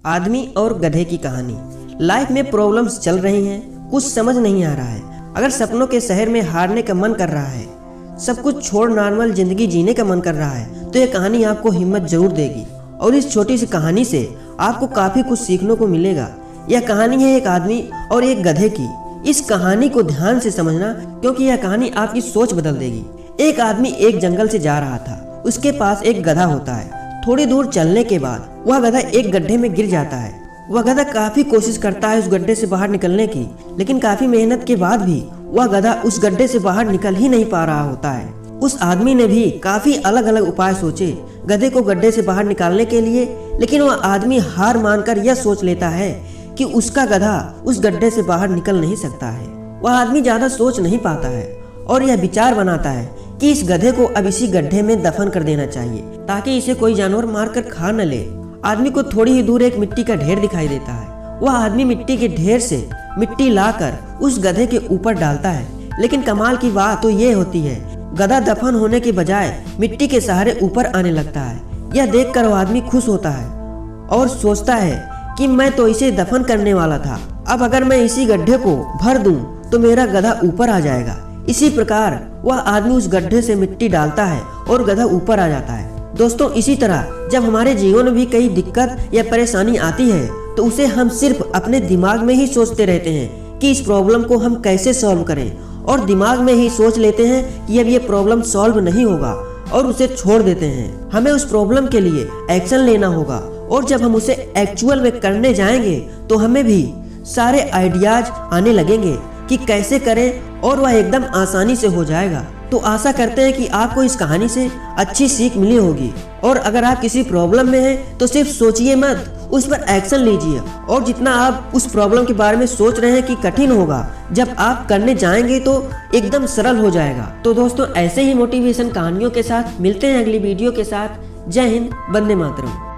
आदमी और गधे की कहानी। लाइफ में प्रॉब्लम्स चल रही हैं, कुछ समझ नहीं आ रहा है। अगर सपनों के शहर में हारने का मन कर रहा है, सब कुछ छोड़ नॉर्मल जिंदगी जीने का मन कर रहा है, तो ये कहानी आपको हिम्मत जरूर देगी। और इस छोटी सी कहानी से आपको काफी कुछ सीखने को मिलेगा। यह कहानी है एक आदमी और एक गधे की। इस कहानी को ध्यान से समझना, क्योंकि यह कहानी आपकी सोच बदल देगी। एक आदमी एक जंगल से जा रहा था। उसके पास एक गधा होता है। थोड़ी दूर चलने के बाद वह गधा एक गड्ढे में गिर जाता है। वह गधा काफी कोशिश करता है उस गड्ढे से बाहर निकलने की, लेकिन काफी मेहनत के बाद भी वह गधा उस गड्ढे से बाहर निकल ही नहीं पा रहा होता है। उस आदमी ने भी काफी अलग अलग उपाय सोचे गधे को गड्ढे से बाहर निकालने के लिए, लेकिन वह आदमी हार मानकर यह सोच लेता है कि उसका गधा उस गड्ढे से बाहर निकल नहीं सकता है। वह आदमी ज्यादा सोच नहीं पाता है और यह विचार बनाता है कि इस गधे को अब इसी गड्ढे में दफन कर देना चाहिए, ताकि इसे कोई जानवर मारकर खा न ले। आदमी को थोड़ी ही दूर एक मिट्टी का ढेर दिखाई देता है। वह आदमी मिट्टी के ढेर से मिट्टी लाकर उस गधे के ऊपर डालता है, लेकिन कमाल की बात तो ये होती है, गधा दफन होने के बजाय मिट्टी के सहारे ऊपर आने लगता है। यह देखकर वह आदमी खुश होता है और सोचता है कि मैं तो इसे दफन करने वाला था, अब अगर मैं इसी गड्ढे को भर दूं तो मेरा गधा ऊपर आ जाएगा। इसी प्रकार वह आदमी उस गड्ढे से मिट्टी डालता है और गधा ऊपर आ जाता है। दोस्तों, इसी तरह जब हमारे जीवन में भी कई दिक्कत या परेशानी आती है, तो उसे हम सिर्फ अपने दिमाग में ही सोचते रहते हैं कि इस प्रॉब्लम को हम कैसे सॉल्व करें, और दिमाग में ही सोच लेते हैं कि अब ये प्रॉब्लम सॉल्व नहीं होगा और उसे छोड़ देते हैं। हमें उस प्रॉब्लम के लिए एक्शन लेना होगा, और जब हम उसे एक्चुअल में करने जाएंगे तो हमें भी सारे आइडियाज आने लगेंगे कि कैसे करें, और वह एकदम आसानी से हो जाएगा। तो आशा करते हैं कि आपको इस कहानी से अच्छी सीख मिली होगी। और अगर आप किसी प्रॉब्लम में हैं तो सिर्फ सोचिए मत, उस पर एक्शन लीजिए। और जितना आप उस प्रॉब्लम के बारे में सोच रहे हैं कि कठिन होगा, जब आप करने जाएंगे तो एकदम सरल हो जाएगा। तो दोस्तों, ऐसे ही मोटिवेशन कहानियों के साथ मिलते हैं अगली वीडियो के साथ। जय हिंद, वंदे मातरम।